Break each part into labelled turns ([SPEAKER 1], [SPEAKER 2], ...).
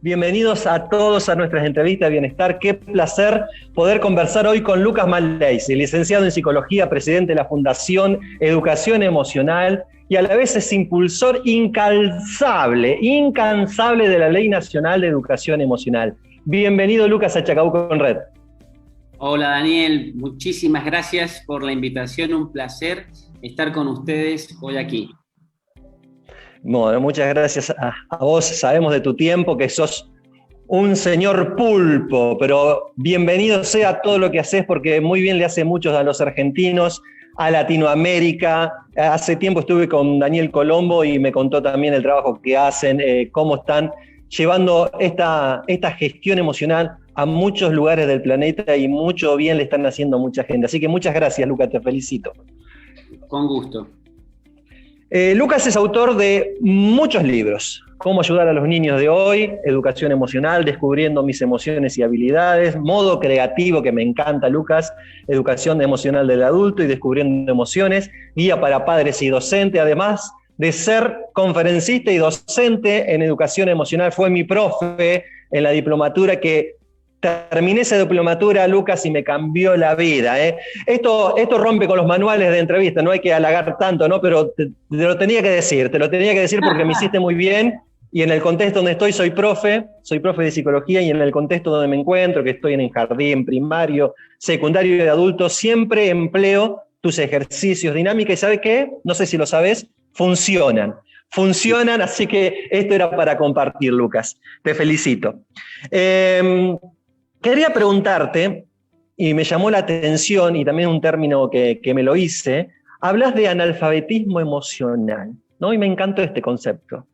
[SPEAKER 1] Bienvenidos a todos a nuestras entrevistas de bienestar. Qué placer poder conversar hoy con Lucas Mallacy, licenciado en psicología, presidente de la Fundación Educación Emocional y a la vez es impulsor incansable de la Ley Nacional de Educación Emocional. Bienvenido, Lucas, a Chacabuco en Red.
[SPEAKER 2] Hola, Daniel. Muchísimas gracias por la invitación. Un placer estar con ustedes hoy aquí.
[SPEAKER 1] Bueno, muchas gracias a vos. Sabemos de tu tiempo que sos un señor pulpo, pero bienvenido sea todo lo que haces porque muy bien le hace muchos a los argentinos, a Latinoamérica. Hace tiempo estuve con Daniel Colombo y me contó también el trabajo que hacen, cómo están llevando esta gestión emocional a muchos lugares del planeta y mucho bien le están haciendo a mucha gente. Así que muchas gracias, Lucas, te felicito.
[SPEAKER 2] Con gusto.
[SPEAKER 1] Lucas es autor de muchos libros. Cómo ayudar a los niños de hoy, educación emocional, descubriendo mis emociones y habilidades, modo creativo que me encanta, Lucas, educación emocional del adulto y descubriendo emociones, guía para padres y docentes, además de ser conferencista y docente en educación emocional. Fue mi profe en la diplomatura que terminé esa diplomatura, Lucas, y me cambió la vida. Esto rompe con los manuales de entrevista, no hay que halagar tanto, ¿no? Pero te lo tenía que decir porque me hiciste muy bien, y en el contexto donde estoy soy profe de psicología, y en el contexto donde me encuentro, que estoy en el jardín primario, secundario y de adultos, siempre empleo tus ejercicios, dinámica, y ¿sabes qué? No sé si lo sabes, funcionan, así que esto era para compartir, Lucas. Te felicito. Quería preguntarte, y me llamó la atención, y también un término que me lo hice, hablas de analfabetismo emocional, ¿no? Y me encantó este concepto.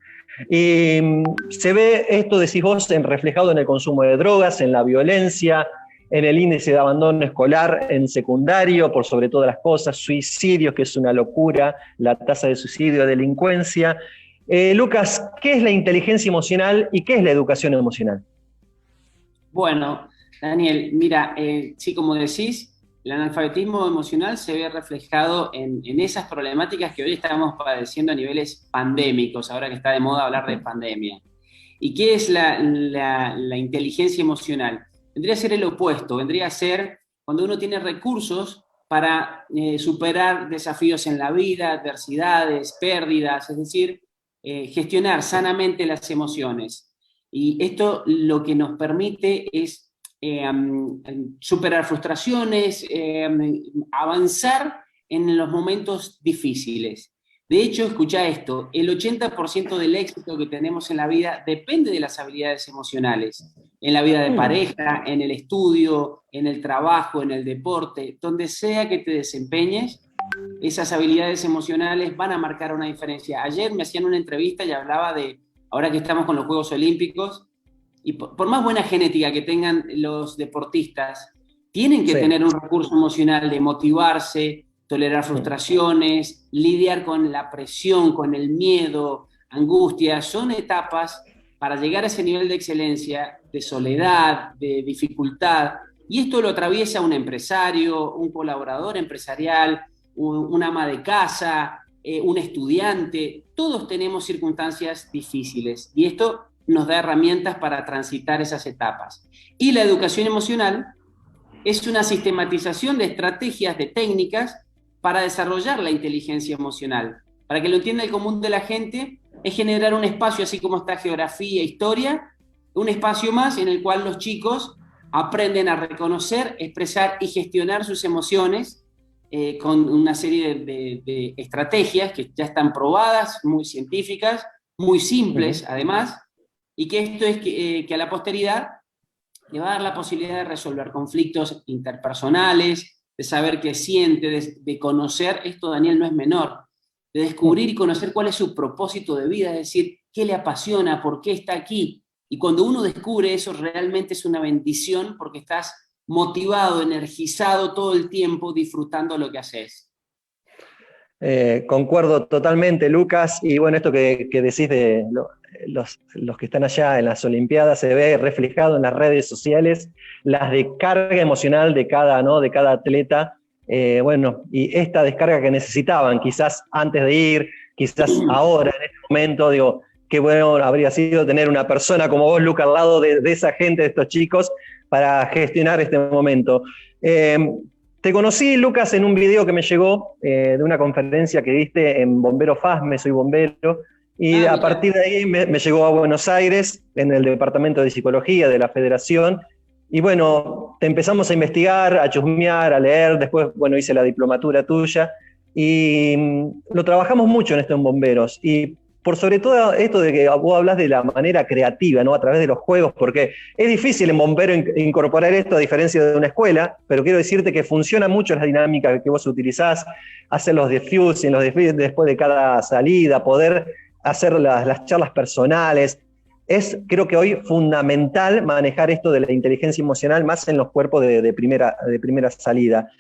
[SPEAKER 1] Y se ve esto, decís vos, reflejado en el consumo de drogas, en la violencia, en el índice de abandono escolar en secundario, por sobre todas las cosas, suicidios, que es una locura, la tasa de suicidio, delincuencia. Lucas, ¿qué es la inteligencia emocional y qué es la educación emocional?
[SPEAKER 2] Bueno, Daniel, mira, sí, como decís, el analfabetismo emocional se ve reflejado en esas problemáticas que hoy estamos padeciendo a niveles pandémicos, ahora que está de moda hablar de pandemia. ¿Y qué es la inteligencia emocional? Vendría a ser el opuesto, vendría a ser cuando uno tiene recursos para superar desafíos en la vida, adversidades, pérdidas, es decir, gestionar sanamente las emociones. Y esto lo que nos permite es superar frustraciones, avanzar en los momentos difíciles. De hecho, escuchá esto, el 80% del éxito que tenemos en la vida depende de las habilidades emocionales, en la vida de pareja, en el estudio, en el trabajo, en el deporte, donde sea que te desempeñes, esas habilidades emocionales van a marcar una diferencia. Ayer me hacían una entrevista y hablaba de, ahora que estamos con los Juegos Olímpicos, y por más buena genética que tengan los deportistas, tienen que tener un recurso emocional de motivarse, tolerar frustraciones, lidiar con la presión, con el miedo, angustia. Son etapas para llegar a ese nivel de excelencia, de soledad, de dificultad. Y esto lo atraviesa un empresario, un colaborador empresarial, un ama de casa, un estudiante. Todos tenemos circunstancias difíciles. Y esto nos da herramientas para transitar esas etapas. Y la educación emocional es una sistematización de estrategias, de técnicas para desarrollar la inteligencia emocional. Para que lo entienda el común de la gente, es generar un espacio, así como está geografía, historia, un espacio más en el cual los chicos aprenden a reconocer, expresar y gestionar sus emociones con una serie de estrategias que ya están probadas, muy científicas, muy simples además, y que esto es que a la posteridad le va a dar la posibilidad de resolver conflictos interpersonales, de saber qué siente, de conocer, esto Daniel no es menor, de descubrir y conocer cuál es su propósito de vida, es decir, qué le apasiona, por qué está aquí. Y cuando uno descubre eso, realmente es una bendición porque estás motivado, energizado todo el tiempo disfrutando lo que haces.
[SPEAKER 1] Concuerdo totalmente, Lucas, y bueno, esto que decís de los que están allá en las Olimpiadas se ve reflejado en las redes sociales, las descarga emocional de cada atleta, bueno, y esta descarga que necesitaban, quizás antes de ir, quizás ahora, en este momento, digo, qué bueno habría sido tener una persona como vos, Luca, al lado de esa gente, de estos chicos, para gestionar este momento. Te conocí, Lucas, en un video que me llegó de una conferencia que diste en Bombero FASME, soy bombero, y a partir de ahí me llegó a Buenos Aires, en el Departamento de Psicología de la Federación, y bueno, te empezamos a investigar, a chusmear, a leer, después, bueno, hice la diplomatura tuya, y lo trabajamos mucho en esto en Bomberos, y por sobre todo esto de que vos hablas de la manera creativa, ¿no? A través de los juegos, porque es difícil en Bombero incorporar esto a diferencia de una escuela, pero quiero decirte que funciona mucho la dinámica que vos utilizás, hacer los diffusing, después de cada salida, poder hacer las charlas personales. Es, creo que hoy, fundamental manejar esto de la inteligencia emocional, más en los cuerpos de primera salida.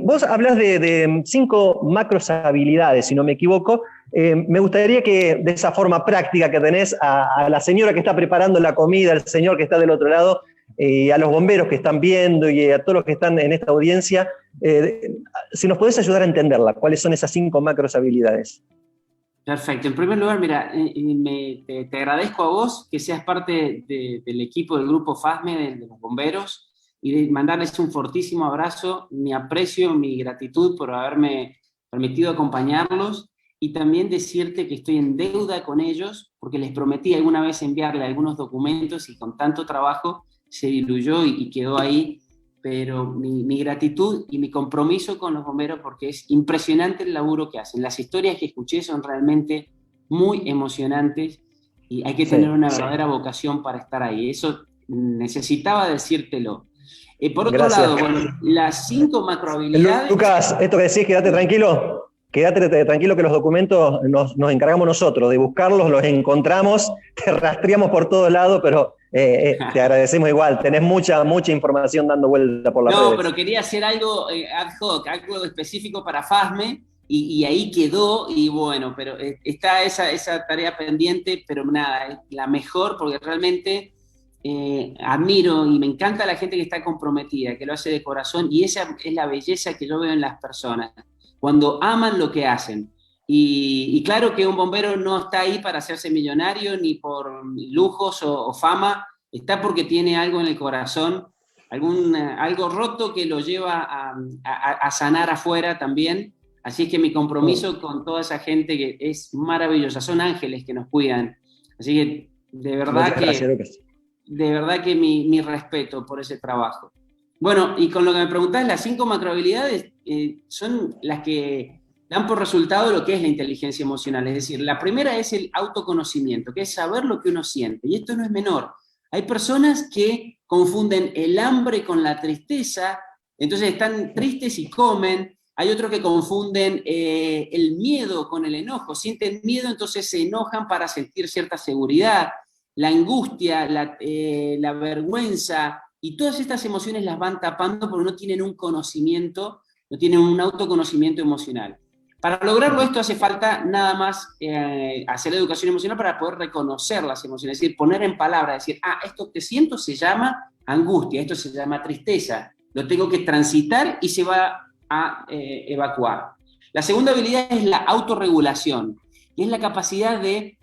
[SPEAKER 1] Vos hablas de 5 macros habilidades, si no me equivoco. Me gustaría que, de esa forma práctica que tenés, a la señora que está preparando la comida, al señor que está del otro lado, a los bomberos que están viendo y a todos los que están en esta audiencia, si nos podés ayudar a entenderla, ¿cuáles son esas 5 macros habilidades?
[SPEAKER 2] Perfecto. En primer lugar, mira, te agradezco a vos que seas parte del equipo del grupo FASME de los bomberos y de mandarles un fortísimo abrazo, mi aprecio, mi gratitud por haberme permitido acompañarlos y también decirte que estoy en deuda con ellos porque les prometí alguna vez enviarle algunos documentos y con tanto trabajo se diluyó y quedó ahí. Pero mi gratitud y mi compromiso con los bomberos porque es impresionante el laburo que hacen. Las historias que escuché son realmente muy emocionantes y hay que tener una verdadera vocación para estar ahí. Eso necesitaba decírtelo. Por otro lado, bueno, las 5 macrohabilidades...
[SPEAKER 1] Lucas, esto que decís, quédate tranquilo que los documentos nos encargamos nosotros de buscarlos, los encontramos, te rastreamos por todos lados, pero te agradecemos igual, tenés mucha información dando vuelta por las redes.
[SPEAKER 2] No, pero quería hacer algo ad hoc, algo específico para FASME, y ahí quedó, y bueno, pero está esa tarea pendiente, pero nada, es la mejor, porque realmente admiro y me encanta la gente que está comprometida, que lo hace de corazón, y esa es la belleza que yo veo en las personas, cuando aman lo que hacen. Y claro que un bombero no está ahí para hacerse millonario, ni por lujos o fama, está porque tiene algo en el corazón, algo roto que lo lleva a sanar afuera también. Así es que mi compromiso con toda esa gente que es maravillosa, son ángeles que nos cuidan. Así que de verdad que mi respeto por ese trabajo. Bueno, y con lo que me preguntás, las 5 macrohabilidades son las que dan por resultado lo que es la inteligencia emocional. Es decir, la primera es el autoconocimiento, que es saber lo que uno siente. Y esto no es menor. Hay personas que confunden el hambre con la tristeza, entonces están tristes y comen. Hay otros que confunden el miedo con el enojo. Sienten miedo, entonces se enojan para sentir cierta seguridad. La angustia, la vergüenza, y todas estas emociones las van tapando porque no tienen un conocimiento, no tienen un autoconocimiento emocional. Para lograrlo esto hace falta nada más hacer educación emocional para poder reconocer las emociones, es decir, poner en palabras, decir, esto que siento se llama angustia, esto se llama tristeza, lo tengo que transitar y se va a evacuar. La segunda habilidad es la autorregulación, y es la capacidad de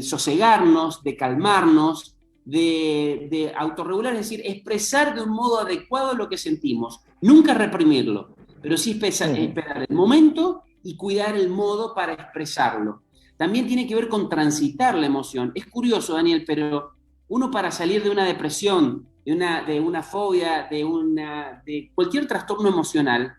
[SPEAKER 2] sosegarnos, de calmarnos, de autorregular, es decir, expresar de un modo adecuado lo que sentimos, nunca reprimirlo, pero sí esperar el momento y cuidar el modo para expresarlo. También tiene que ver con transitar la emoción. Es curioso, Daniel, pero uno para salir de una depresión, de una fobia, de cualquier trastorno emocional,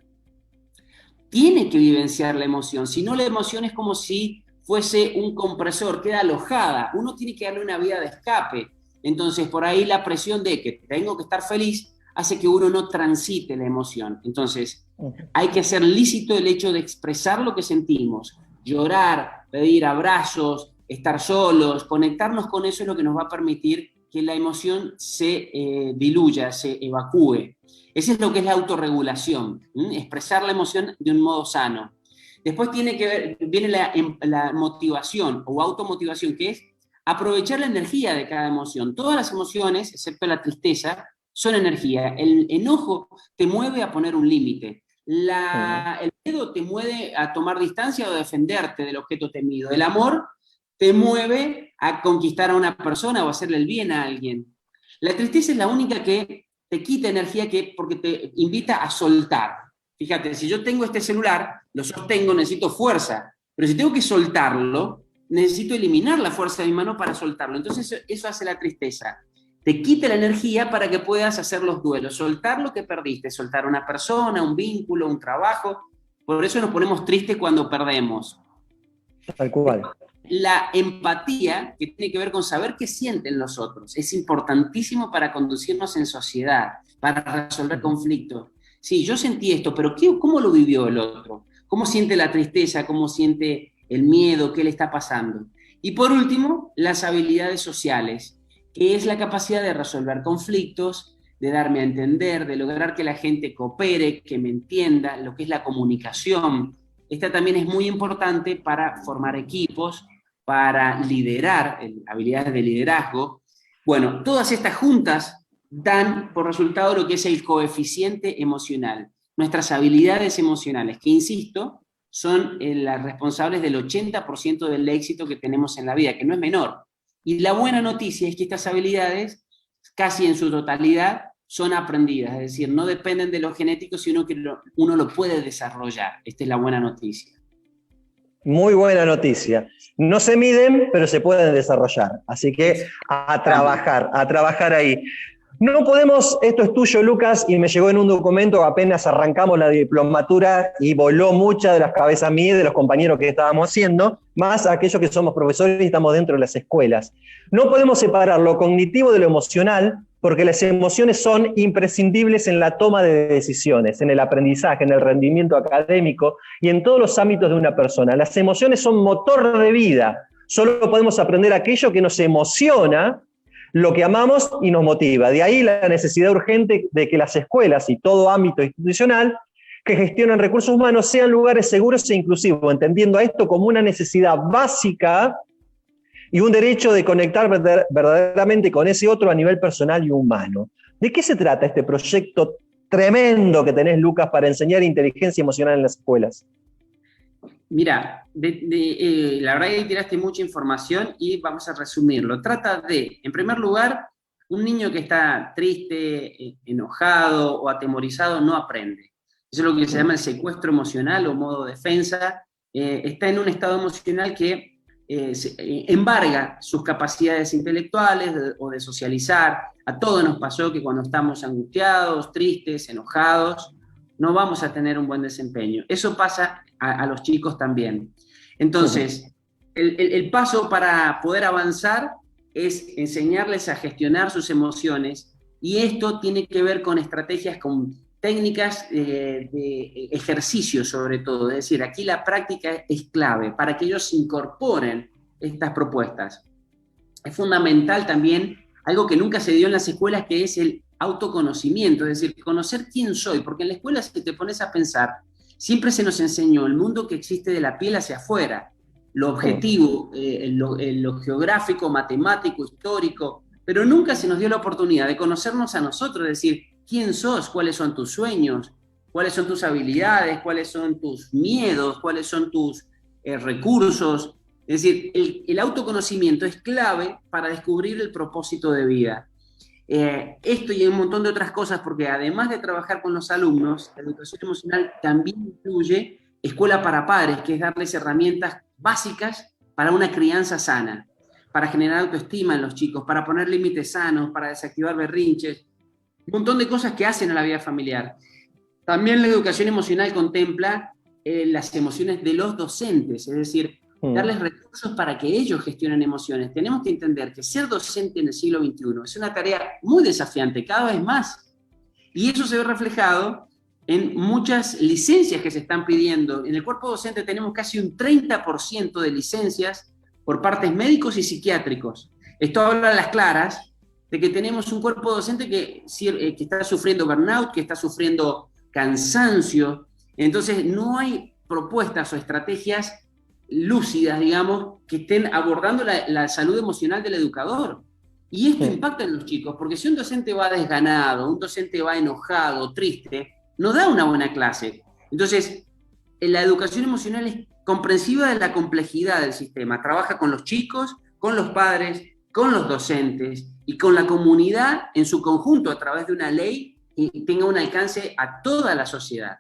[SPEAKER 2] tiene que vivenciar la emoción, si no la emoción es como si fuese un compresor, queda alojada, uno tiene que darle una vía de escape. Entonces, por ahí la presión de que tengo que estar feliz hace que uno no transite la emoción. Entonces, hay que hacer lícito el hecho de expresar lo que sentimos, llorar, pedir abrazos, estar solos, conectarnos con eso es lo que nos va a permitir que la emoción se diluya, se evacúe. Eso es lo que es la autorregulación, expresar la emoción de un modo sano. Después viene la motivación o automotivación, que es aprovechar la energía de cada emoción. Todas las emociones, excepto la tristeza, son energía. El enojo te mueve a poner un límite. El miedo te mueve a tomar distancia o defenderte del objeto temido. El amor te mueve a conquistar a una persona o hacerle el bien a alguien. La tristeza es la única que te quita energía porque te invita a soltar. Fíjate, si yo tengo este celular, lo sostengo, necesito fuerza, pero si tengo que soltarlo, necesito eliminar la fuerza de mi mano para soltarlo. Entonces eso hace la tristeza. Te quita la energía para que puedas hacer los duelos, soltar lo que perdiste, soltar a una persona, un vínculo, un trabajo. Por eso nos ponemos tristes cuando perdemos.
[SPEAKER 1] Tal cual.
[SPEAKER 2] La empatía, que tiene que ver con saber qué sienten los otros, es importantísimo para conducirnos en sociedad, para resolver conflictos. Sí, yo sentí esto, pero ¿cómo lo vivió el otro? ¿Cómo siente la tristeza? ¿Cómo siente el miedo? ¿Qué le está pasando? Y por último, las habilidades sociales, que es la capacidad de resolver conflictos, de darme a entender, de lograr que la gente coopere, que me entienda, lo que es la comunicación. Esta también es muy importante para formar equipos, para liderar, habilidades de liderazgo. Bueno, todas estas juntas dan por resultado lo que es el coeficiente emocional. Nuestras habilidades emocionales, que insisto, son las responsables del 80% del éxito que tenemos en la vida, que no es menor. Y la buena noticia es que estas habilidades, casi en su totalidad, son aprendidas, es decir, no dependen de lo genético, sino que uno lo puede desarrollar. Esta es la buena noticia.
[SPEAKER 1] Muy buena noticia. No se miden, pero se pueden desarrollar. Así que a trabajar ahí. No podemos, esto es tuyo, Lucas, y me llegó en un documento apenas arrancamos la diplomatura y voló muchas de las cabezas mías y de los compañeros que estábamos haciendo, más aquellos que somos profesores y estamos dentro de las escuelas. No podemos separar lo cognitivo de lo emocional porque las emociones son imprescindibles en la toma de decisiones, en el aprendizaje, en el rendimiento académico y en todos los ámbitos de una persona. Las emociones son motor de vida. Solo podemos aprender aquello que nos emociona, lo que amamos y nos motiva. De ahí la necesidad urgente de que las escuelas y todo ámbito institucional que gestionan recursos humanos sean lugares seguros e inclusivos, entendiendo a esto como una necesidad básica y un derecho de conectar verdaderamente con ese otro a nivel personal y humano. ¿De qué se trata este proyecto tremendo que tenés, Lucas, para enseñar inteligencia emocional en las escuelas?
[SPEAKER 2] Mira, la verdad que tiraste mucha información y vamos a resumirlo. Trata de, en primer lugar, un niño que está triste, enojado o atemorizado no aprende. Eso es lo que se llama el secuestro emocional o modo defensa. Está en un estado emocional que embarga sus capacidades intelectuales o de socializar. A todos nos pasó que cuando estamos angustiados, tristes, enojados, no vamos a tener un buen desempeño. Eso pasa a los chicos también. Entonces, el paso para poder avanzar es enseñarles a gestionar sus emociones, y esto tiene que ver con estrategias, con técnicas de ejercicio sobre todo. Es decir, aquí la práctica es clave para que ellos incorporen estas propuestas. Es fundamental también algo que nunca se dio en las escuelas, que es el autoconocimiento, es decir, conocer quién soy, porque en la escuela, si te pones a pensar, siempre se nos enseñó el mundo que existe de la piel hacia afuera, lo objetivo, lo geográfico, matemático, histórico, pero nunca se nos dio la oportunidad de conocernos a nosotros, es decir, quién sos, cuáles son tus sueños, cuáles son tus habilidades, cuáles son tus miedos, cuáles son tus recursos. Es decir, el autoconocimiento es clave para descubrir el propósito de vida. Esto y un montón de otras cosas, porque además de trabajar con los alumnos, la educación emocional también incluye escuela para padres, que es darles herramientas básicas para una crianza sana, para generar autoestima en los chicos, para poner límites sanos, para desactivar berrinches, un montón de cosas que hacen a la vida familiar. También la educación emocional contempla las emociones de los docentes, es decir, darles recursos para que ellos gestionen emociones. Tenemos que entender que ser docente en el siglo XXI es una tarea muy desafiante, cada vez más. Y eso se ve reflejado en muchas licencias que se están pidiendo. En el cuerpo docente tenemos casi un 30% de licencias por partes médicos y psiquiátricos. Esto habla a las claras de que tenemos un cuerpo docente que está sufriendo burnout, que está sufriendo cansancio. Entonces no hay propuestas o estrategias lúcidas, digamos, que estén abordando la salud emocional del educador. Y esto impacta en los chicos, porque si un docente va desganado, un docente va enojado, triste, no da una buena clase. Entonces, la educación emocional es comprensiva de la complejidad del sistema. Trabaja con los chicos, con los padres, con los docentes y con la comunidad en su conjunto a través de una ley y tenga un alcance a toda la sociedad.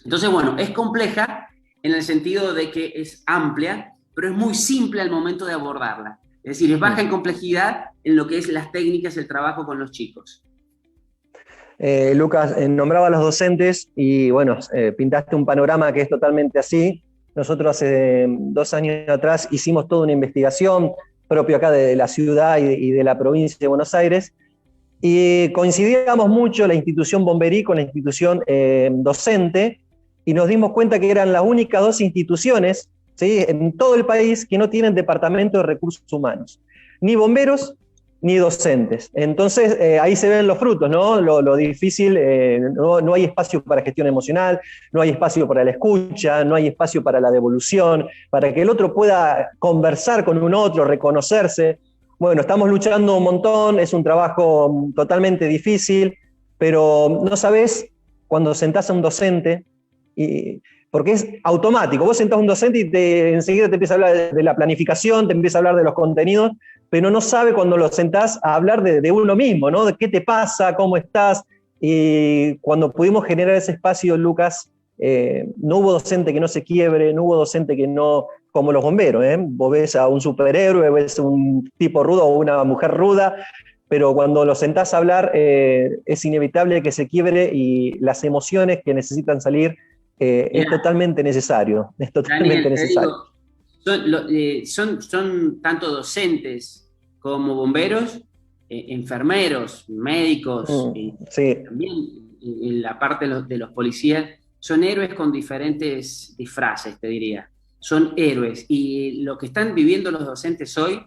[SPEAKER 2] Entonces, bueno, es compleja en el sentido de que es amplia, pero es muy simple al momento de abordarla. Es decir, es baja en complejidad en lo que es las técnicas, el trabajo con los chicos.
[SPEAKER 1] Lucas, nombraba a los docentes y bueno, pintaste un panorama que es totalmente así. Nosotros hace 2 años atrás hicimos toda una investigación propia acá de la ciudad y de la provincia de Buenos Aires, y coincidíamos mucho la institución Bomberí con la institución docente, y nos dimos cuenta que eran las únicas 2 instituciones, ¿sí?, en todo el país que no tienen departamento de recursos humanos, ni bomberos ni docentes. Entonces, ahí se ven los frutos, ¿no? Lo difícil, no hay espacio para gestión emocional, no hay espacio para la escucha, no hay espacio para la devolución, para que el otro pueda conversar con un otro, reconocerse. Bueno, estamos luchando un montón, es un trabajo totalmente difícil, pero no sabés cuando sentás a un docente, porque es automático. Vos sentás a un docente y enseguida te empieza a hablar de la planificación, te empieza a hablar de los contenidos, pero no sabe cuando lo sentás a hablar de uno mismo, ¿no? De qué te pasa, cómo estás. Y cuando pudimos generar ese espacio, Lucas, no hubo docente que no se quiebre, no hubo docente que no, como los bomberos, ¿eh? Vos ves a un superhéroe, ves a un tipo rudo o una mujer ruda, pero cuando lo sentás a hablar, es inevitable que se quiebre y las emociones que necesitan salir, es totalmente necesario. Es totalmente
[SPEAKER 2] Daniel,
[SPEAKER 1] necesario.
[SPEAKER 2] Son tanto docentes como bomberos, enfermeros, médicos,
[SPEAKER 1] sí.
[SPEAKER 2] también en la parte de los policías, son héroes con diferentes disfraces, te diría. Son héroes. Y lo que están viviendo los docentes hoy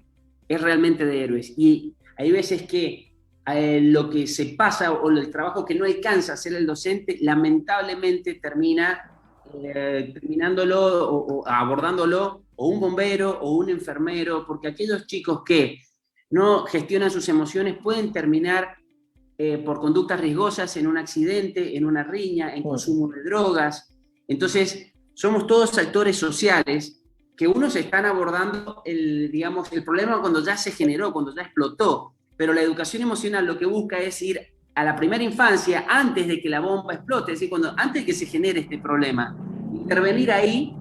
[SPEAKER 2] es realmente de héroes. Y hay veces que lo que se pasa o el trabajo que no alcanza a hacer el docente, lamentablemente terminándolo o abordándolo o un bombero o un enfermero, porque aquellos chicos que no gestionan sus emociones pueden terminar por conductas riesgosas en un accidente, en una riña, en consumo de drogas. Entonces, somos todos actores sociales que unos están abordando el problema cuando ya se generó, cuando ya explotó, pero la educación emocional lo que busca es ir a la primera infancia antes de que la bomba explote, es decir, antes de que se genere este problema, intervenir ahí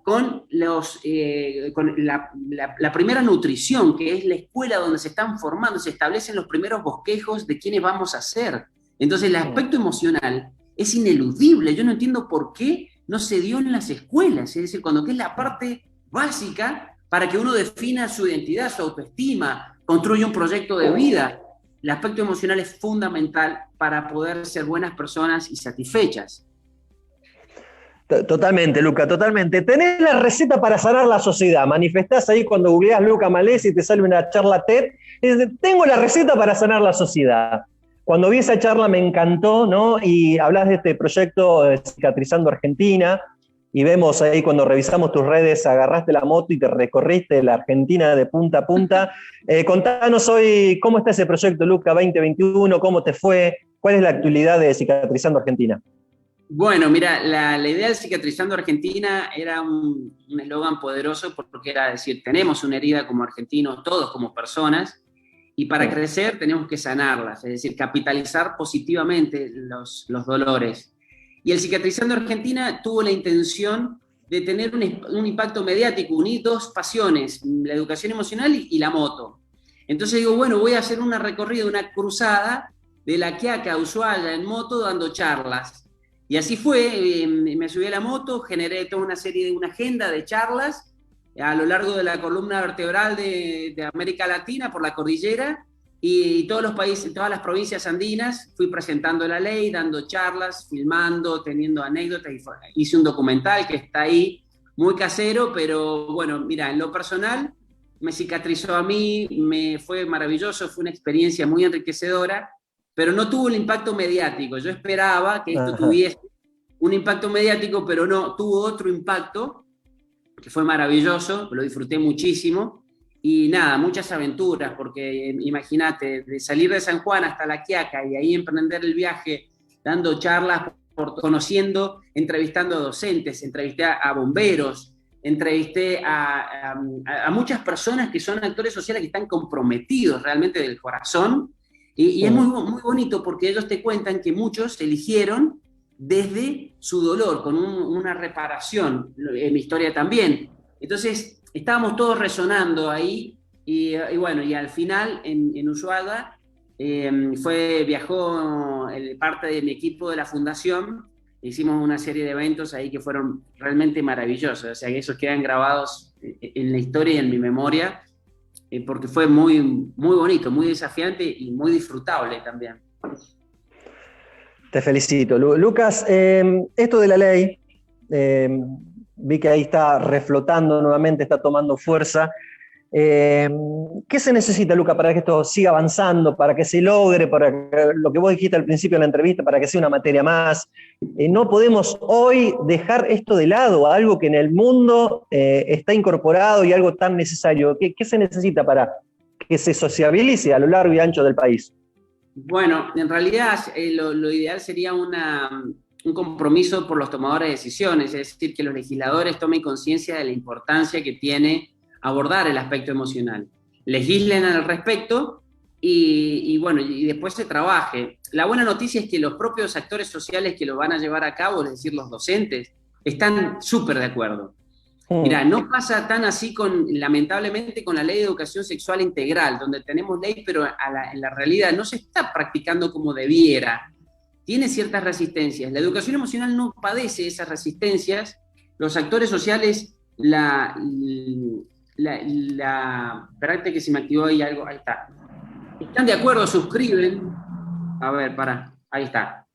[SPEAKER 2] con la primera nutrición, que es la escuela donde se están formando, se establecen los primeros bosquejos de quiénes vamos a ser. Entonces el aspecto emocional es ineludible. Yo no entiendo por qué no se dio en las escuelas, es decir, que es la parte básica para que uno defina su identidad, su autoestima, construya un proyecto de vida. El aspecto emocional es fundamental para poder ser buenas personas y satisfechas.
[SPEAKER 1] Totalmente, Luca, totalmente. Tenés la receta para sanar la sociedad. Manifestás ahí cuando googleás Luca Malesi y te sale una charla TED. Tengo la receta para sanar la sociedad. Cuando vi esa charla me encantó, ¿no? Y hablas de este proyecto Cicatrizando Argentina, y vemos ahí cuando revisamos tus redes, agarraste la moto y te recorriste la Argentina de punta a punta. Contanos hoy cómo está ese proyecto, Luca 2021, cómo te fue, cuál es la actualidad de Cicatrizando Argentina.
[SPEAKER 2] Bueno, mira, la idea de Cicatrizando Argentina era un eslogan poderoso porque era decir, tenemos una herida como argentinos, todos como personas, y para crecer tenemos que sanarlas, es decir, capitalizar positivamente los dolores. Y el Cicatrizando Argentina tuvo la intención de tener un impacto mediático, unir 2 pasiones, la educación emocional y la moto. Entonces digo, bueno, voy a hacer una recorrida, una cruzada de La Quiaca a Ushuaia en moto dando charlas. Y así fue, me subí a la moto, generé toda una agenda de charlas a lo largo de la columna vertebral de América Latina por la cordillera y todos los países, todas las provincias andinas, fui presentando la ley, dando charlas, filmando, teniendo anécdotas, y hice un documental que está ahí, muy casero, pero bueno, mira, en lo personal me cicatrizó a mí, me fue maravilloso, fue una experiencia muy enriquecedora, pero no tuvo el impacto mediático. Yo esperaba que esto tuviese un impacto mediático, pero no, tuvo otro impacto que fue maravilloso, lo disfruté muchísimo. Y nada, muchas aventuras, porque imagínate, de salir de San Juan hasta La Quiaca y ahí emprender el viaje, dando charlas, conociendo, entrevistando a docentes, entrevisté a bomberos, entrevisté a muchas personas que son actores sociales que están comprometidos realmente del corazón, y es muy bonito porque ellos te cuentan que muchos eligieron desde su dolor, con una reparación, en mi historia también. Entonces, estábamos todos resonando ahí, y bueno, y al final en Ushuaia viajó parte de mi equipo de la fundación. Hicimos una serie de eventos ahí que fueron realmente maravillosos, o sea que esos quedan grabados en la historia y en mi memoria, porque fue muy bonito, muy desafiante y muy disfrutable también.
[SPEAKER 1] Te felicito. Lucas, esto de la ley, vi que ahí está reflotando nuevamente, está tomando fuerza. ¿Qué se necesita, Luca, para que esto siga avanzando, para que se logre, para que, lo que vos dijiste al principio de la entrevista, para que sea una materia más? No podemos hoy dejar esto de lado, algo que en el mundo está incorporado y algo tan necesario. ¿Qué se necesita para que se sociabilice a lo largo y ancho del país?
[SPEAKER 2] Bueno, en realidad lo ideal sería un compromiso por los tomadores de decisiones, es decir, que los legisladores tomen conciencia de la importancia que tiene abordar el aspecto emocional, legislen al respecto y bueno, y después se trabaje. La buena noticia es que los propios actores sociales que lo van a llevar a cabo, es decir, los docentes, están súper de acuerdo. Mirá, no pasa tan así lamentablemente con la ley de educación sexual integral, donde tenemos ley, pero en la realidad no se está practicando como debiera. Tiene ciertas resistencias. La educación emocional no padece esas resistencias. Los actores sociales espérate que se me activó ahí algo, ahí está. Están de acuerdo, suscriben. A ver, ahí está.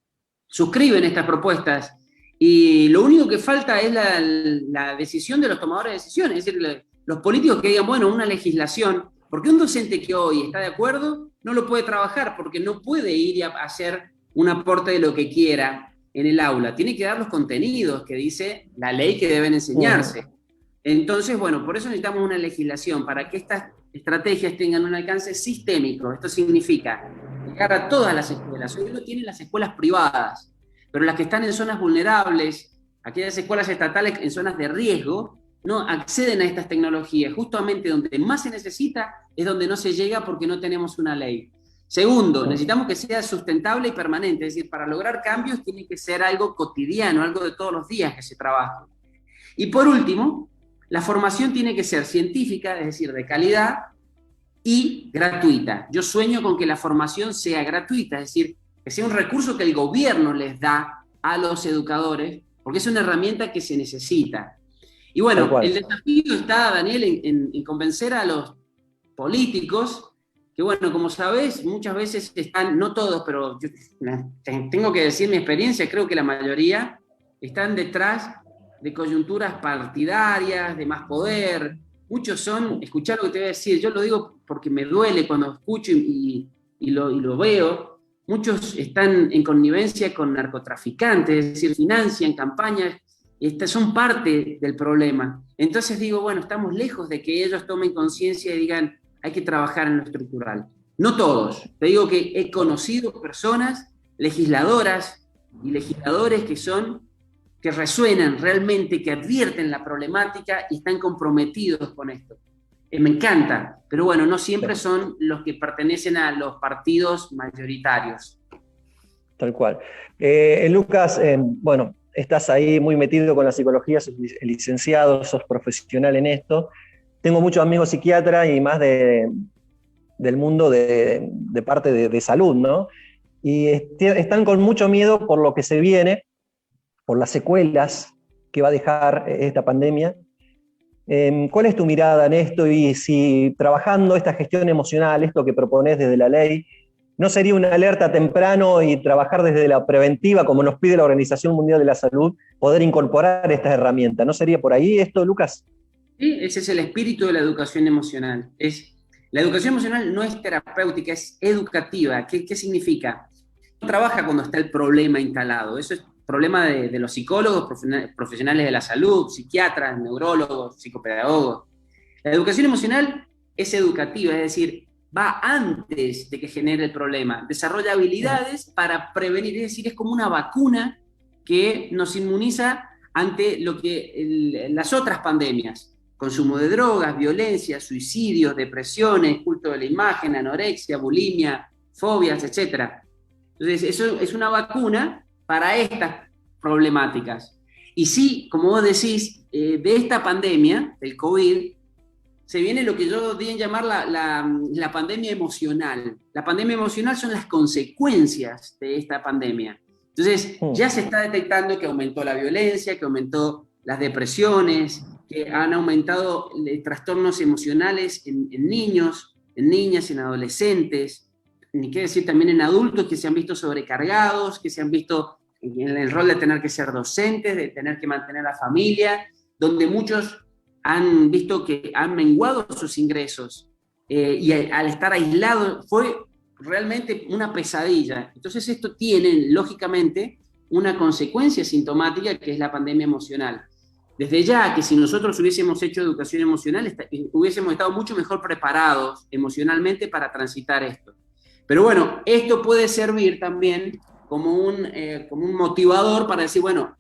[SPEAKER 2] Suscriben estas propuestas. Y lo único que falta es la decisión de los tomadores de decisiones, es decir, los políticos que digan, bueno, una legislación, porque un docente que hoy está de acuerdo no lo puede trabajar, porque no puede ir a hacer un aporte de lo que quiera en el aula, tiene que dar los contenidos que dice la ley que deben enseñarse. Entonces, bueno, por eso necesitamos una legislación, para que estas estrategias tengan un alcance sistémico. Esto significa llegar a todas las escuelas. Hoy lo tienen las escuelas privadas, pero las que están en zonas vulnerables, aquellas escuelas estatales en zonas de riesgo, no acceden a estas tecnologías. Justamente donde más se necesita es donde no se llega porque no tenemos una ley. Segundo, necesitamos que sea sustentable y permanente, es decir, para lograr cambios tiene que ser algo cotidiano, algo de todos los días que se trabaje. Y por último, la formación tiene que ser científica, es decir, de calidad y gratuita. Yo sueño con que la formación sea gratuita, es decir, que sea un recurso que el gobierno les da a los educadores, porque es una herramienta que se necesita. Y bueno, el desafío está, Daniel, en convencer a los políticos, que bueno, como sabés, muchas veces están, no todos, pero yo tengo que decir mi experiencia, creo que la mayoría están detrás de coyunturas partidarias, de más poder. Muchos son, escuchar lo que te voy a decir, yo lo digo porque me duele cuando escucho y lo veo. Muchos están en connivencia con narcotraficantes, es decir, financian campañas, son parte del problema. Entonces digo, bueno, estamos lejos de que ellos tomen conciencia y digan, hay que trabajar en lo estructural. No todos, te digo que he conocido personas, legisladoras y legisladores que resuenan realmente, que advierten la problemática y están comprometidos con esto. Me encanta, pero bueno, no siempre son los que pertenecen a los partidos mayoritarios.
[SPEAKER 1] Tal cual. Lucas, bueno, estás ahí muy metido con la psicología, sos licenciado, sos profesional en esto. Tengo muchos amigos psiquiatras y más del mundo de parte de salud, ¿no? Y están con mucho miedo por lo que se viene, por las secuelas que va a dejar esta pandemia. ¿Cuál es tu mirada en esto? Y si trabajando esta gestión emocional, esto que proponés desde la ley, ¿no sería una alerta temprano y trabajar desde la preventiva, como nos pide la Organización Mundial de la Salud, poder incorporar estas herramientas? ¿No sería por ahí esto, Lucas?
[SPEAKER 2] Sí, ese es el espíritu de la educación emocional. La educación emocional no es terapéutica, es educativa. ¿Qué significa? No trabaja cuando está el problema instalado. Eso es problema de los psicólogos, profesionales de la salud, psiquiatras, neurólogos, psicopedagogos. La educación emocional es educativa, es decir, va antes de que genere el problema. Desarrolla habilidades para prevenir, es decir, es como una vacuna que nos inmuniza ante lo que las otras pandemias, consumo de drogas, violencia, suicidios, depresiones, culto de la imagen, anorexia, bulimia, fobias, etc. Entonces, eso es una vacuna para estas problemáticas. Y sí, como vos decís, de esta pandemia, del COVID, se viene lo que yo di en llamar la pandemia emocional. La pandemia emocional son las consecuencias de esta pandemia. Entonces, ya se está detectando que aumentó la violencia, que aumentó las depresiones, que han aumentado trastornos emocionales en niños, en niñas, en adolescentes, ni qué decir también en adultos que se han visto sobrecargados, que se han visto en el rol de tener que ser docentes, de tener que mantener a familia, donde muchos han visto que han menguado sus ingresos y al estar aislados fue realmente una pesadilla. Entonces esto tiene, lógicamente, una consecuencia sintomática que es la pandemia emocional. Desde ya que si nosotros hubiésemos hecho educación emocional, hubiésemos estado mucho mejor preparados emocionalmente para transitar esto. Pero bueno, esto puede servir también como un motivador para decir, bueno,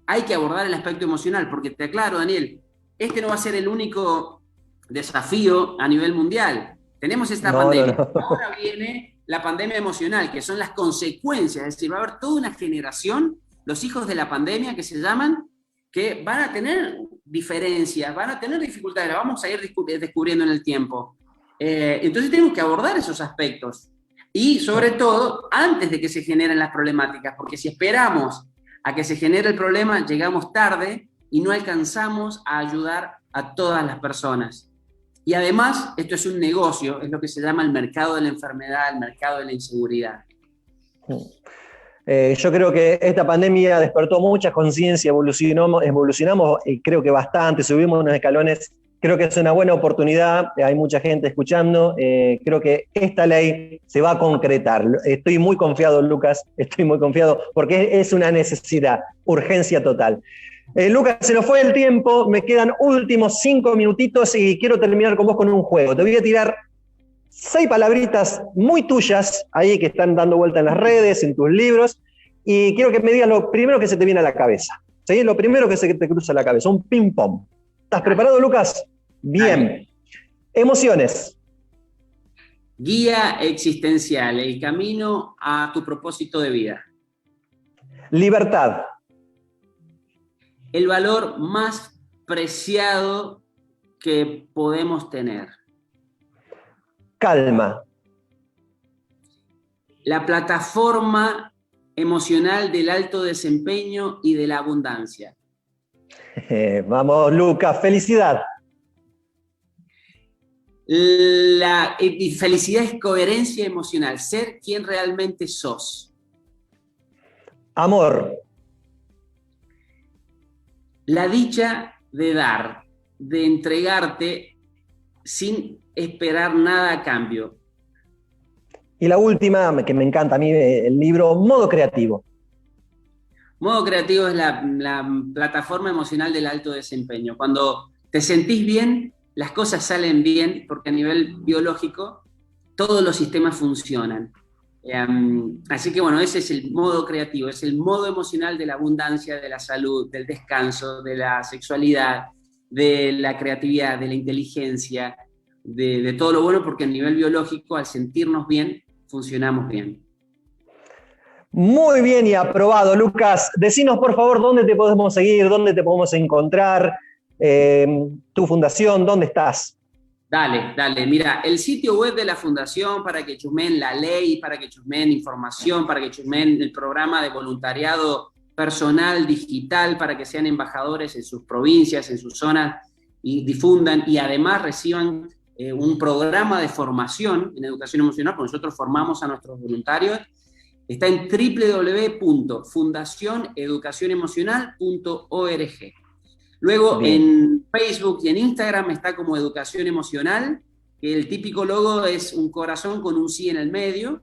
[SPEAKER 2] hay que abordar el aspecto emocional, porque te aclaro, Daniel, este no va a ser el único desafío a nivel mundial. Tenemos esta pandemia. No. Ahora viene la pandemia emocional, que son las consecuencias, es decir, va a haber toda una generación, los hijos de la pandemia que se llaman, que van a tener diferencias, van a tener dificultades, las vamos a ir descubriendo en el tiempo. Entonces tenemos que abordar esos aspectos. Y sobre todo, antes de que se generen las problemáticas, porque si esperamos a que se genere el problema, llegamos tarde y no alcanzamos a ayudar a todas las personas. Y además, esto es un negocio, es lo que se llama el mercado de la enfermedad, el mercado de la inseguridad.
[SPEAKER 1] Yo creo que esta pandemia despertó mucha conciencia, evolucionamos creo que bastante, subimos unos escalones, creo que es una buena oportunidad, hay mucha gente escuchando, creo que esta ley se va a concretar. Estoy muy confiado, Lucas, estoy muy confiado, porque es una necesidad, urgencia total. Lucas, se nos fue el tiempo, me quedan últimos 5 minutitos y quiero terminar con vos con un juego. Te voy a tirar 6 palabritas muy tuyas ahí que están dando vuelta en las redes, en tus libros, y quiero que me digas lo primero que se te viene a la cabeza. ¿Sí? Lo primero que se te cruza a la cabeza, un ping-pong. ¿Estás preparado, Lucas? Bien. Emociones.
[SPEAKER 2] Guía existencial, el camino a tu propósito de vida.
[SPEAKER 1] Libertad.
[SPEAKER 2] El valor más preciado que podemos tener.
[SPEAKER 1] Calma.
[SPEAKER 2] La plataforma emocional del alto desempeño y de la abundancia.
[SPEAKER 1] Vamos, Lucas, felicidad.
[SPEAKER 2] La felicidad es coherencia emocional, ser quien realmente sos.
[SPEAKER 1] Amor.
[SPEAKER 2] La dicha de dar, de entregarte sin esperar nada a cambio.
[SPEAKER 1] Y la última, que me encanta a mí, el libro Modo Creativo.
[SPEAKER 2] Modo Creativo es la plataforma emocional del alto desempeño. Cuando te sentís bien, las cosas salen bien, porque a nivel biológico todos los sistemas funcionan. Así que bueno, ese es el modo creativo, es el modo emocional de la abundancia, de la salud, del descanso, de la sexualidad, de la creatividad, de la inteligencia, de todo lo bueno, porque a nivel biológico, al sentirnos bien, funcionamos bien.
[SPEAKER 1] Muy bien y aprobado, Lucas. Decinos, por favor, dónde te podemos seguir, dónde te podemos encontrar, tu fundación, ¿dónde estás?
[SPEAKER 2] Dale. Mira, el sitio web de la fundación para que chusmeen la ley, para que chusmeen información, para que chusmeen el programa de voluntariado personal, digital, para que sean embajadores en sus provincias, en sus zonas y difundan y además reciban un programa de formación en educación emocional, porque nosotros formamos a nuestros voluntarios. Está en www.fundacioneducacionemocional.org. Luego bien, en Facebook y en Instagram está como Educación Emocional, que el típico logo es un corazón con un sí en el medio.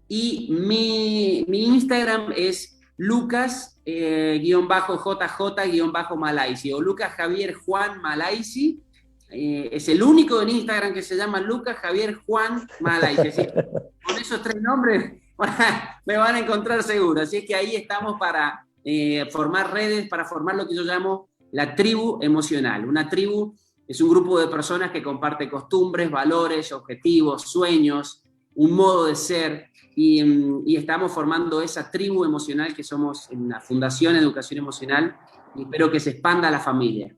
[SPEAKER 2] Y mi Instagram es Lucas-JJ-Malaisi o Lucas Javier Juan Malaisi. Es el único en Instagram que se llama Lucas Javier Juan Malaisi. Así, con esos 3 nombres me van a encontrar seguro. Así es que ahí estamos para formar redes para formar lo que yo llamo la tribu emocional. Una tribu es un grupo de personas que comparte costumbres, valores, objetivos, sueños, un modo de ser, y estamos formando esa tribu emocional que somos en la Fundación Educación Emocional, y espero que se expanda a la familia.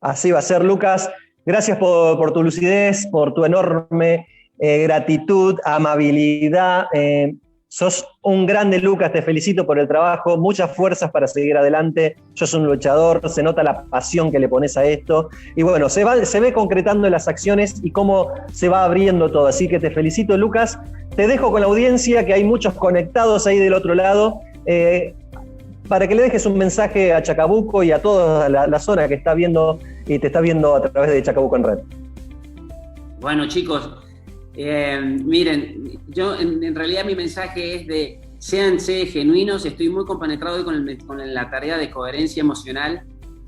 [SPEAKER 1] Así va a ser, Lucas. Gracias por tu lucidez, por tu enorme gratitud, amabilidad. Sos un grande, Lucas, te felicito por el trabajo, muchas fuerzas para seguir adelante. Sos un luchador, se nota la pasión que le pones a esto. Y bueno, se ve concretando en las acciones y cómo se va abriendo todo. Así que te felicito, Lucas. Te dejo con la audiencia, que hay muchos conectados ahí del otro lado, para que le dejes un mensaje a Chacabuco y a toda la zona que está viendo y te está viendo a través de Chacabuco en Red.
[SPEAKER 2] Bueno, chicos, miren, yo en realidad mi mensaje es de séanse genuinos. Estoy muy compenetrado hoy con la tarea de coherencia emocional,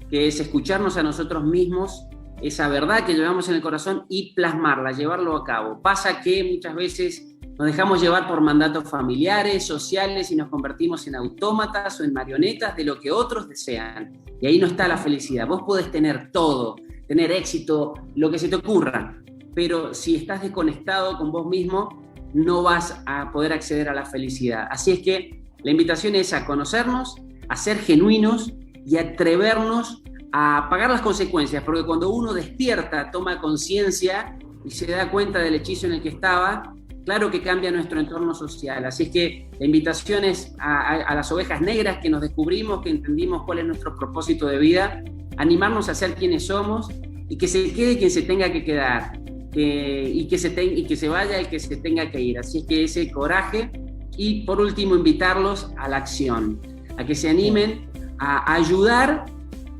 [SPEAKER 2] que es escucharnos a nosotros mismos, esa verdad que llevamos en el corazón y plasmarla, llevarlo a cabo. Pasa que muchas veces nos dejamos llevar por mandatos familiares, sociales, y nos convertimos en autómatas o en marionetas de lo que otros desean. Y ahí no está la felicidad. Vos podés tener todo, tener éxito, lo que se te ocurra, pero si estás desconectado con vos mismo, no vas a poder acceder a la felicidad. Así es que la invitación es a conocernos, a ser genuinos y a atrevernos a pagar las consecuencias, porque cuando uno despierta, toma conciencia y se da cuenta del hechizo en el que estaba, claro que cambia nuestro entorno social. Así es que la invitación es a las ovejas negras que nos descubrimos, que entendimos cuál es nuestro propósito de vida, animarnos a ser quienes somos y que se quede quien se tenga que quedar, y que se vaya el que se tenga que ir. Así es que ese coraje, y por último invitarlos a la acción, a que se animen a ayudar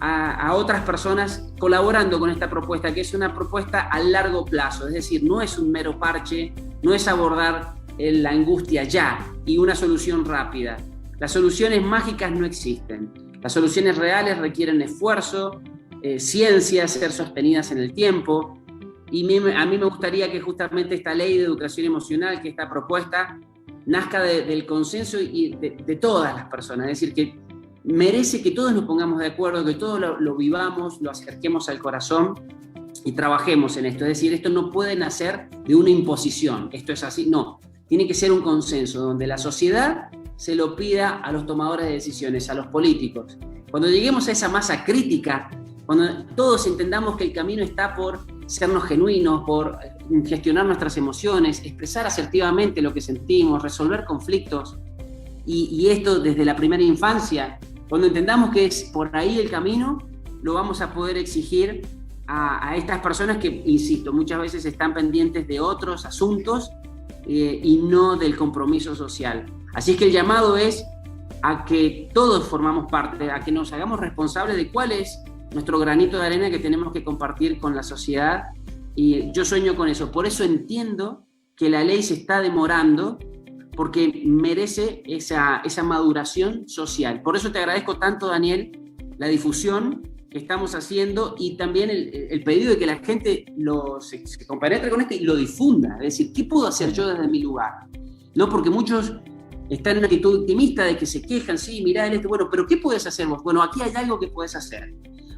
[SPEAKER 2] a otras personas colaborando con esta propuesta, que es una propuesta a largo plazo, es decir, no es un mero parche, no es abordar la angustia ya y una solución rápida. Las soluciones mágicas no existen. Las soluciones reales requieren esfuerzo, ciencia, ser sostenidas en el tiempo, y a mí me gustaría que justamente esta ley de educación emocional, que esta propuesta, nazca del consenso y de todas las personas, es decir, que merece que todos nos pongamos de acuerdo, que todos lo vivamos, lo acerquemos al corazón y trabajemos en esto. Es decir, esto no puede nacer de una imposición, esto es así, no. Tiene que ser un consenso donde la sociedad se lo pida a los tomadores de decisiones, a los políticos. Cuando lleguemos a esa masa crítica, cuando todos entendamos que el camino está por sernos genuinos, por gestionar nuestras emociones, expresar asertivamente lo que sentimos, resolver conflictos, y esto desde la primera infancia, cuando entendamos que es por ahí el camino, lo vamos a poder exigir a estas personas que, insisto, muchas veces están pendientes de otros asuntos y no del compromiso social. Así es que el llamado es a que todos formamos parte, a que nos hagamos responsables de cuál es nuestro granito de arena que tenemos que compartir con la sociedad, y yo sueño con eso. Por eso entiendo que la ley se está demorando, porque merece esa maduración social. Por eso te agradezco tanto, Daniel, la difusión que estamos haciendo y también el pedido de que la gente se compenetre con esto y lo difunda. Es decir, ¿qué puedo hacer yo desde mi lugar? ¿No? Porque muchos están en una actitud optimista de que se quejan, sí, mirá, bueno, pero ¿qué puedes hacer vos? Bueno, aquí hay algo que puedes hacer.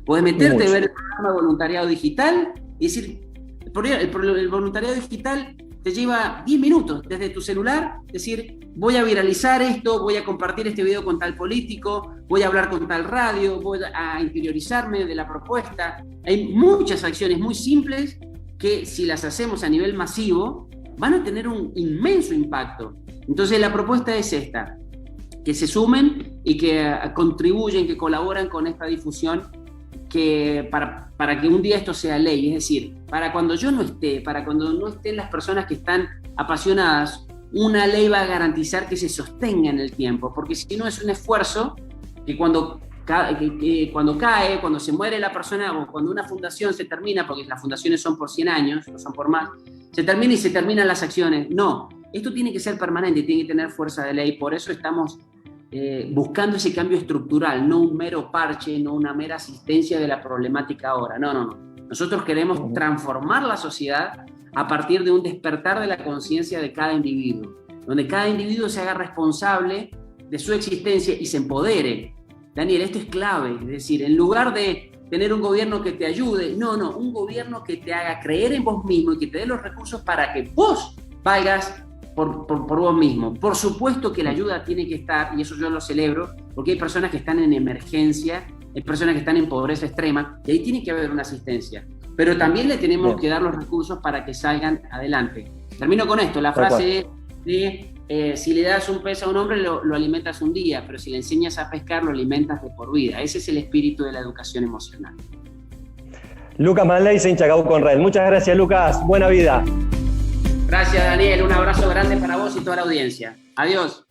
[SPEAKER 2] Puedes meterte, ver el programa de voluntariado digital y decir, el voluntariado digital te lleva 10 minutos desde tu celular, decir, voy a viralizar esto, voy a compartir este video con tal político, voy a hablar con tal radio, voy a interiorizarme de la propuesta. Hay muchas acciones muy simples que, si las hacemos a nivel masivo, van a tener un inmenso impacto. Entonces la propuesta es esta, que se sumen y que contribuyen, que colaboran con esta difusión, que para que un día esto sea ley, es decir, para cuando yo no esté, para cuando no estén las personas que están apasionadas, una ley va a garantizar que se sostenga en el tiempo, porque si no es un esfuerzo que cuando cae, cuando se muere la persona o cuando una fundación se termina, porque las fundaciones son por 100 años, no son por más, se termina y se terminan las acciones. No, esto tiene que ser permanente, tiene que tener fuerza de ley. Por eso estamos buscando ese cambio estructural, no un mero parche, no una mera asistencia de la problemática ahora. No. Nosotros queremos transformar la sociedad a partir de un despertar de la conciencia de cada individuo, donde cada individuo se haga responsable de su existencia y se empodere. Daniel, esto es clave, es decir, en lugar de tener un gobierno que te ayude, no, un gobierno que te haga creer en vos mismo y que te dé los recursos para que vos valgas por vos mismo. Por supuesto que la ayuda tiene que estar, y eso yo lo celebro, porque hay personas que están en emergencia, hay personas que están en pobreza extrema, y ahí tiene que haber una asistencia. Pero también le tenemos que dar los recursos para que salgan adelante. Termino con esto, la frase de si le das un pez a un hombre lo alimentas un día, pero si le enseñas a pescar lo alimentas de por vida. Ese es el espíritu de la educación emocional.
[SPEAKER 1] Lucas Manley, Chacabuco Conrail. Muchas gracias, Lucas. Buena vida.
[SPEAKER 2] Gracias, Daniel. Un abrazo grande para vos y toda la audiencia. Adiós.